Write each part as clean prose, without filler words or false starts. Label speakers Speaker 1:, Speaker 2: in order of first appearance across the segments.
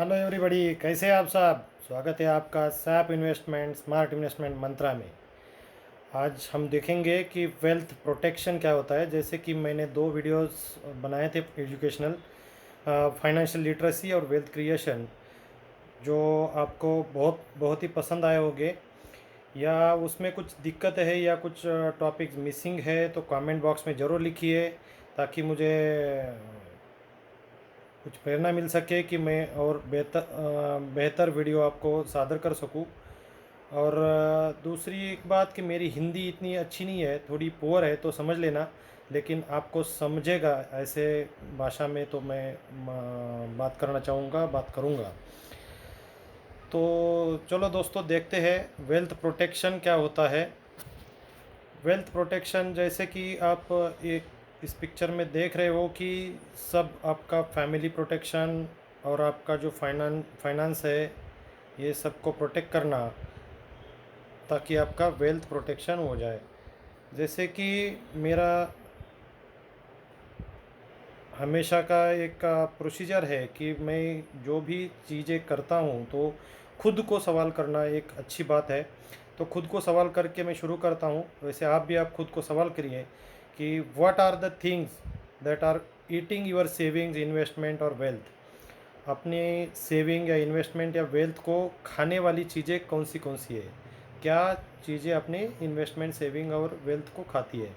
Speaker 1: Hello everybody, कैसे हैं आप साहब। स्वागत है आपका सैप इन्वेस्टमेंट स्मार्ट इन्वेस्टमेंट मंत्रा में। आज हम देखेंगे कि वेल्थ प्रोटेक्शन क्या होता है। जैसे कि मैंने दो वीडियोस बनाए थे एजुकेशनल, फाइनेंशियल लिटरेसी और वेल्थ क्रिएशन, जो आपको बहुत बहुत ही पसंद आए होंगे। या उसमें कुछ दिक्कत है या कुछ टॉपिक्स मिसिंग है तो कमेंट बॉक्स में ज़रूर लिखिए, ताकि मुझे कुछ प्रेरणा मिल सके कि मैं और बेहतर वीडियो आपको सादर कर सकूं। और दूसरी एक बात कि मेरी हिंदी इतनी अच्छी नहीं है, थोड़ी पुअर है, तो समझ लेना। लेकिन आपको समझेगा ऐसे भाषा में तो मैं बात करना चाहूँगा, बात करूँगा। तो चलो दोस्तों, देखते हैं वेल्थ प्रोटेक्शन क्या होता है। वेल्थ प्रोटेक्शन, जैसे कि आप एक इस पिक्चर में देख रहे हो कि सब आपका फैमिली प्रोटेक्शन और आपका जो फाइनेंस है, ये सबको प्रोटेक्ट करना, ताकि आपका वेल्थ प्रोटेक्शन हो जाए। जैसे कि मेरा हमेशा का एक प्रोसीजर है कि मैं जो भी चीज़ें करता हूँ तो खुद को सवाल करना एक अच्छी बात है। तो खुद को सवाल करके मैं शुरू करता हूँ। वैसे आप भी आप खुद को सवाल करिए कि what are the things that are eating your savings, investment और वेल्थ। अपने सेविंग या इन्वेस्टमेंट या वेल्थ को खाने वाली चीज़ें कौन सी है। क्या चीज़ें अपने इन्वेस्टमेंट, सेविंग और वेल्थ को खाती है,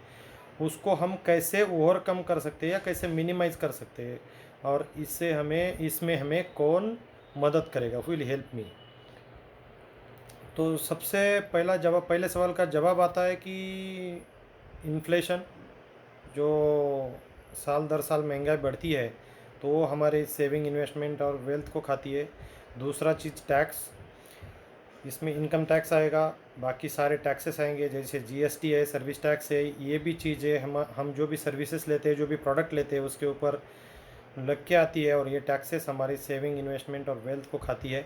Speaker 1: उसको हम कैसे ओवरकम कर सकते हैं या कैसे मिनिमाइज़ कर सकते हैं, और इसमें हमें कौन मदद करेगा, विल हेल्प मी। तो सबसे पहले सवाल का जवाब आता है कि इन्फ्लेशन, जो साल दर साल महंगाई बढ़ती है, तो वो हमारे सेविंग, इन्वेस्टमेंट और वेल्थ को खाती है। दूसरा चीज़ टैक्स, इसमें इनकम टैक्स आएगा, बाकी सारे टैक्सेस आएंगे, जैसे जीएसटी है, सर्विस टैक्स है। ये भी चीज़ें हम जो भी सर्विसेज लेते हैं, जो भी प्रोडक्ट लेते हैं, उसके ऊपर लग के आती है, और ये टैक्सेस हमारी सेविंग, इन्वेस्टमेंट और वेल्थ को खाती है।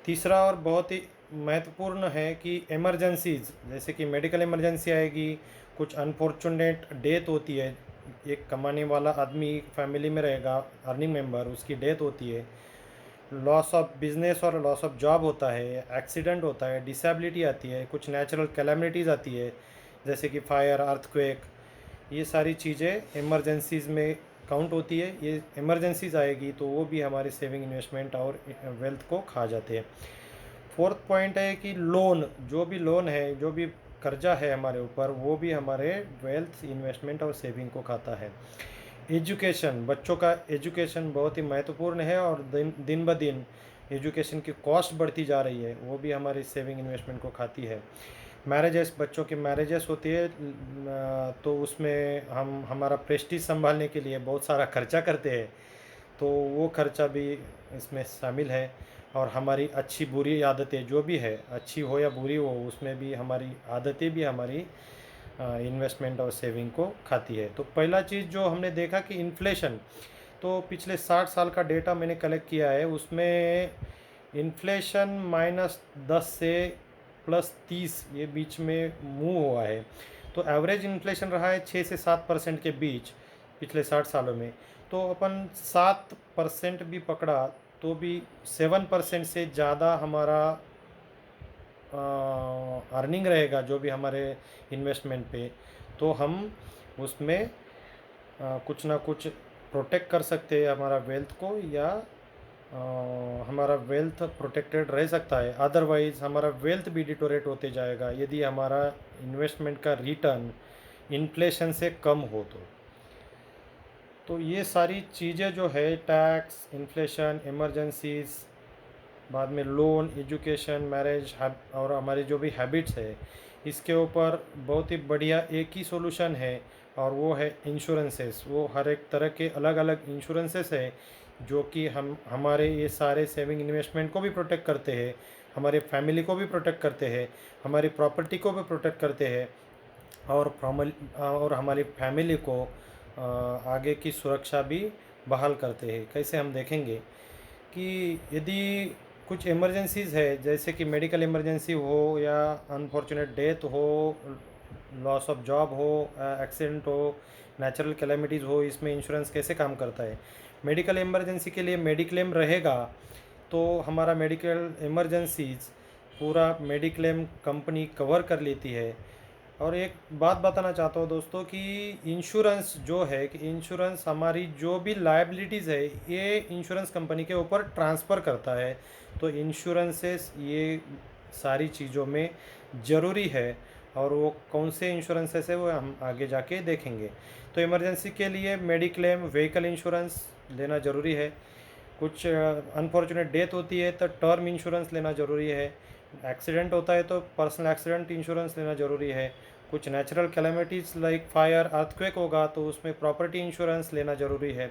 Speaker 1: तीसरा और बहुत ही महत्वपूर्ण है कि इमरजेंसीज, जैसे कि मेडिकल इमरजेंसी आएगी, कुछ अनफॉर्चुनेट डेथ होती है, एक कमाने वाला आदमी फैमिली में रहेगा, अर्निंग मेंबर, उसकी डेथ होती है, लॉस ऑफ बिजनेस और लॉस ऑफ जॉब होता है, एक्सीडेंट होता है, डिसेबिलिटी आती है, कुछ नेचुरल कैलामिटीज़ आती है, जैसे कि फायर, अर्थक्वेक। ये सारी चीज़ें इमरजेंसीज़ में काउंट होती है। ये इमरजेंसीज आएगी तो वो भी हमारे सेविंग, इन्वेस्टमेंट और वेल्थ को खा जाते हैं। फोर्थ पॉइंट है कि लोन, जो भी लोन है, जो भी कर्जा है हमारे ऊपर, वो भी हमारे वेल्थ, इन्वेस्टमेंट और सेविंग को खाता है। एजुकेशन, बच्चों का एजुकेशन बहुत ही महत्वपूर्ण है, और दिन दिन ब दिन एजुकेशन की कॉस्ट बढ़ती जा रही है, वो भी हमारी सेविंग, इन्वेस्टमेंट को खाती है। मैरिजेस, बच्चों की मैरिजेस होती है, तो उसमें हम हमारा प्रेस्टीज संभालने के लिए बहुत सारा खर्चा करते हैं, तो वो खर्चा भी इसमें शामिल है। और हमारी अच्छी बुरी आदतें जो भी है, अच्छी हो या बुरी हो, उसमें भी हमारी आदतें भी हमारी इन्वेस्टमेंट और सेविंग को खाती है। तो पहला चीज़ जो हमने देखा कि इन्फ्लेशन, तो पिछले 60 साल का डेटा मैंने कलेक्ट किया है, उसमें इन्फ्लेशन -10 से +30 ये बीच में मूव हुआ है। तो एवरेज इन्फ्लेशन रहा है 6 से 7% के बीच पिछले 60 सालों में। तो अपन 7% भी पकड़ा तो भी 7% से ज़्यादा हमारा अर्निंग रहेगा, जो भी हमारे इन्वेस्टमेंट पे, तो हम उसमें कुछ ना कुछ प्रोटेक्ट कर सकते हैं हमारा वेल्थ को, या हमारा वेल्थ प्रोटेक्टेड रह सकता है। अदरवाइज़ हमारा वेल्थ भी डिटोरेट होते जाएगा यदि हमारा इन्वेस्टमेंट का रिटर्न इन्फ्लेशन से कम हो तो ये सारी चीज़ें जो है, टैक्स, इन्फ्लेशन, इमरजेंसीज, बाद में लोन, एजुकेशन, मैरिज और हमारी जो भी हैबिट्स है, इसके ऊपर बहुत ही बढ़िया एक ही सॉल्यूशन है, और वो है इंश्योरेंसेस। वो हर एक तरह के अलग अलग इंश्योरेंसेस है, जो कि हम हमारे ये सारे सेविंग, इन्वेस्टमेंट को भी प्रोटेक्ट करते हैं, हमारे फैमिली को भी प्रोटेक्ट करते हैं, हमारी प्रॉपर्टी को भी प्रोटेक्ट करते हैं, और हमारी फैमिली को आगे की सुरक्षा भी बहाल करते हैं। कैसे, हम देखेंगे कि यदि कुछ इमरजेंसीज़ है, जैसे कि मेडिकल इमरजेंसी हो या अनफॉर्चुनेट डेथ हो, लॉस ऑफ जॉब हो, एक्सीडेंट हो, नेचुरल कैलेमिटीज़ हो, इसमें इंश्योरेंस कैसे काम करता है। मेडिकल इमरजेंसी के लिए मेडिक्लेम रहेगा, तो हमारा मेडिकल इमरजेंसीज पूरा मेडिक्लेम कंपनी कवर कर लेती है। और एक बात बताना चाहता हूँ दोस्तों कि इंश्योरेंस जो है कि इंश्योरेंस हमारी जो भी लायबिलिटीज़ है ये इंश्योरेंस कंपनी के ऊपर ट्रांसफ़र करता है। तो इंश्योरेंसेस ये सारी चीज़ों में ज़रूरी है, और वो कौन से इंश्योरेंसेस है वो हम आगे जाके देखेंगे। तो इमरजेंसी के लिए मेडिक्लेम व्हीकल इंश्योरेंस लेना ज़रूरी है। कुछ अनफॉर्चुनेट डेथ होती है तो टर्म इंश्योरेंस लेना ज़रूरी है। एक्सीडेंट होता है तो पर्सनल एक्सीडेंट इंश्योरेंस लेना ज़रूरी है। कुछ natural calamities like fire earthquake होगा तो उसमें प्रॉपर्टी इंश्योरेंस लेना ज़रूरी है।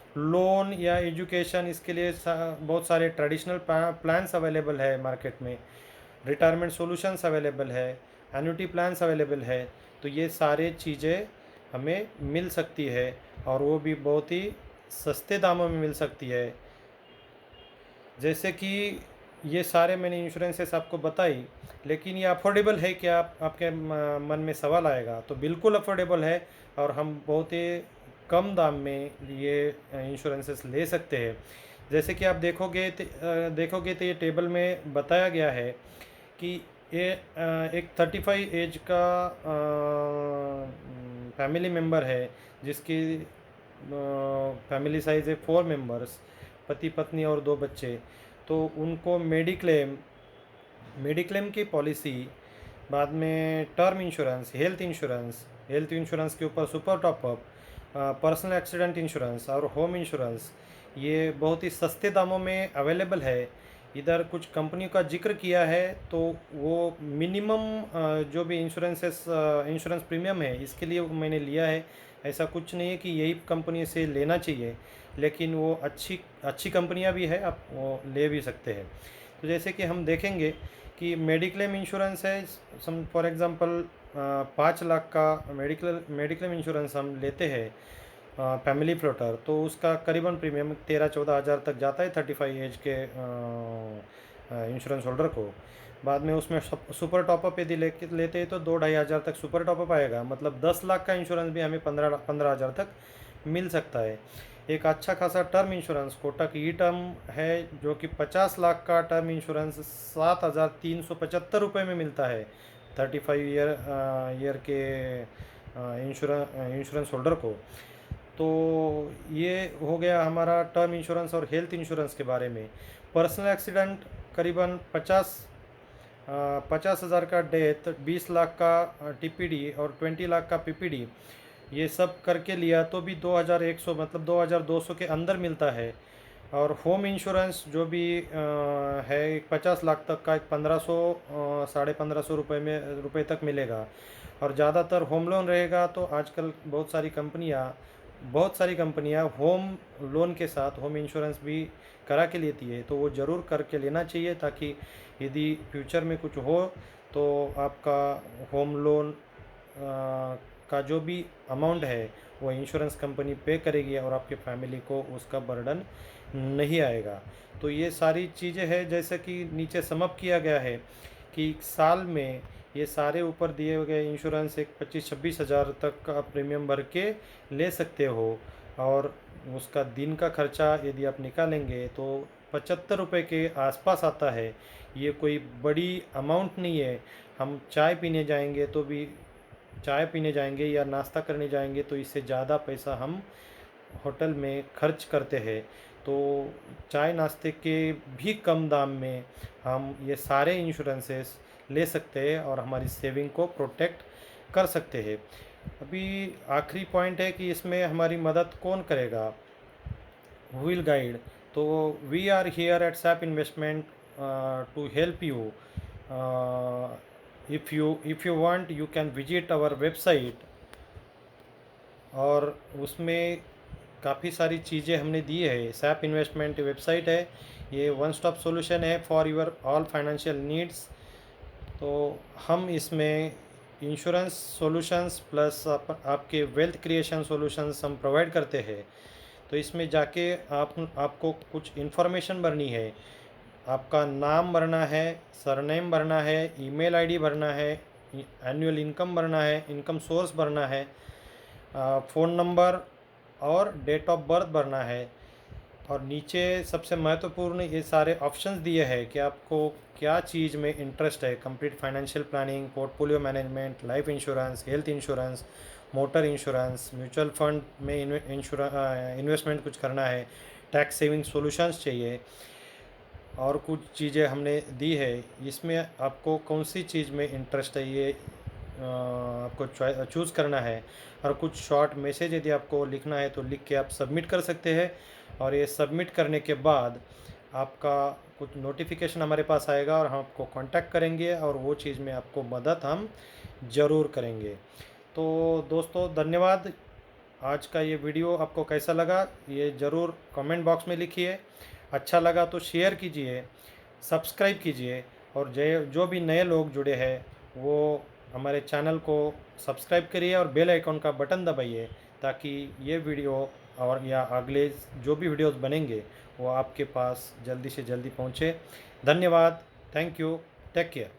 Speaker 1: लोन या एजुकेशन, इसके लिए बहुत सारे ट्रेडिशनल प्लान्स अवेलेबल है मार्केट में। रिटायरमेंट सॉल्यूशंस अवेलेबल है, एन्युटी प्लान्स अवेलेबल है। तो ये सारे चीज़ें हमें मिल सकती है, और वो भी बहुत ही सस्ते दामों में मिल सकती है। जैसे कि ये सारे मैंने इंश्योरेंसेस आपको बताई, लेकिन ये अफोर्डेबल है क्या? आपके मन में सवाल आएगा। तो बिल्कुल अफोर्डेबल है, और हम बहुत ही कम दाम में ये इंश्योरेंसेस ले सकते हैं। जैसे कि आप देखोगे तो ये टेबल में बताया गया है कि ये एक 35 एज का फैमिली मेम्बर है, जिसकी फैमिली साइज़ है 4 मेंबर्स, पति पत्नी और 2 बच्चे। तो उनको मेडिक्लेम की पॉलिसी, बाद में टर्म इंश्योरेंस, हेल्थ इंश्योरेंस के ऊपर super top up, personal accident insurance और होम इंश्योरेंस, ये बहुत ही सस्ते दामों में अवेलेबल है। इधर कुछ कंपनियों का जिक्र किया है, तो वो मिनिमम जो भी इंश्योरेंस प्रीमियम है इसके लिए मैंने लिया है। ऐसा कुछ नहीं है कि यही कंपनी से लेना चाहिए, लेकिन वो अच्छी अच्छी कंपनियां भी है, आप वो ले भी सकते हैं। तो जैसे कि हम देखेंगे कि मेडिक्लेम इंश्योरेंस है, सम फॉर एग्ज़ाम्पल 5 लाख का मेडिक्लेम इंश्योरेंस हम लेते हैं फैमिली फ्लोटर, तो उसका करीबन प्रीमियम 13-14 हज़ार तक जाता है 35 एज के इंश्योरेंस होल्डर को। बाद में उसमें सुपर टॉपअप यदि लेते हैं तो 2-2.5 हज़ार तक सुपर टॉपअप आएगा, मतलब 10 लाख का इंश्योरेंस भी हमें 15 हज़ार तक मिल सकता है। एक अच्छा खासा टर्म इंश्योरेंस कोटक ई टर्म है, जो कि 50 लाख का टर्म इंश्योरेंस 7,375 रुपये में मिलता है 35 ईयर के इंश्योरेंस होल्डर को। तो ये हो गया हमारा टर्म इंश्योरेंस और हेल्थ इंश्योरेंस के बारे में। पर्सनल एक्सीडेंट करीबन 50,000 का डेथ, 20 लाख का टीपीडी और 20 लाख का पीपीडी, ये सब करके लिया तो भी 2,100 मतलब 2,200 के अंदर मिलता है। और होम इंश्योरेंस जो भी है 50 लाख तक का, एक 1500 ₹1,500 तक मिलेगा। और ज़्यादातर होम लोन रहेगा, तो आजकल बहुत सारी कंपनियां होम लोन के साथ होम इंश्योरेंस भी करा के लेती है। तो वो ज़रूर करके लेना चाहिए, ताकि यदि फ्यूचर में कुछ हो तो आपका होम लोन का जो भी अमाउंट है वो इंश्योरेंस कंपनी पे करेगी, और आपके फैमिली को उसका बर्डन नहीं आएगा। तो ये सारी चीज़ें हैं, जैसे कि नीचे समअप किया गया है कि साल में ये सारे ऊपर दिए गए इंश्योरेंस एक 25-26 हज़ार तक का प्रीमियम भर के ले सकते हो। और उसका दिन का खर्चा यदि आप निकालेंगे तो 75 रुपये के आसपास आता है। ये कोई बड़ी अमाउंट नहीं है। हम चाय पीने जाएंगे या नाश्ता करने जाएंगे तो इससे ज़्यादा पैसा हम होटल में खर्च करते हैं। तो चाय नाश्ते के भी कम दाम में हम ये सारे इंश्योरेंसेस ले सकते हैं, और हमारी सेविंग को प्रोटेक्ट कर सकते हैं। अभी आखिरी पॉइंट है कि इसमें हमारी मदद कौन करेगा, हु विल गाइड। तो we are here at SAP investment to help you. If you want you can visit our website, और उसमें काफ़ी सारी चीज़ें हमने दी है। सैप इन्वेस्टमेंट वेबसाइट है, ये वन स्टॉप सॉल्यूशन है for your all financial needs. तो हम इसमें इंश्योरेंस सॉल्यूशंस प्लस आपके वेल्थ क्रिएशन सॉल्यूशंस हम प्रोवाइड करते हैं। तो इसमें जाके आपको कुछ इन्फॉर्मेशन भरनी है। आपका नाम भरना है, सरनेम भरना है, ईमेल आईडी भरना है, एनुअल इनकम भरना है, इनकम सोर्स भरना है, फ़ोन नंबर और डेट ऑफ बर्थ भरना है। और नीचे सबसे महत्वपूर्ण ये सारे ऑप्शंस दिए हैं कि आपको क्या चीज़ में इंटरेस्ट है। Complete financial planning, portfolio management, life insurance, health insurance, motor insurance, mutual fund में इन्वेस्टमेंट कुछ करना है, टैक्स सेविंग सॉल्यूशंस चाहिए, और कुछ चीज़ें हमने दी है। इसमें आपको कौन सी चीज़ में इंटरेस्ट है ये आपको चूज़ करना है। और कुछ शॉर्ट मैसेज यदि आपको लिखना है तो लिख के आप सबमिट कर सकते हैं। और ये सबमिट करने के बाद आपका कुछ नोटिफिकेशन हमारे पास आएगा और हम आपको कांटेक्ट करेंगे, और वो चीज़ में आपको मदद हम ज़रूर करेंगे। तो दोस्तों धन्यवाद। आज का ये वीडियो आपको कैसा लगा ये ज़रूर कमेंट बॉक्स में लिखिए। अच्छा लगा तो शेयर कीजिए, सब्सक्राइब कीजिए, और जो भी नए लोग जुड़े हैं वो हमारे चैनल को सब्सक्राइब करिए और बेल आइकॉन का बटन दबाइए, ताकि ये वीडियो और या अगले जो भी वीडियोस बनेंगे वो आपके पास जल्दी से जल्दी पहुँचे। धन्यवाद। Thank you. Take care.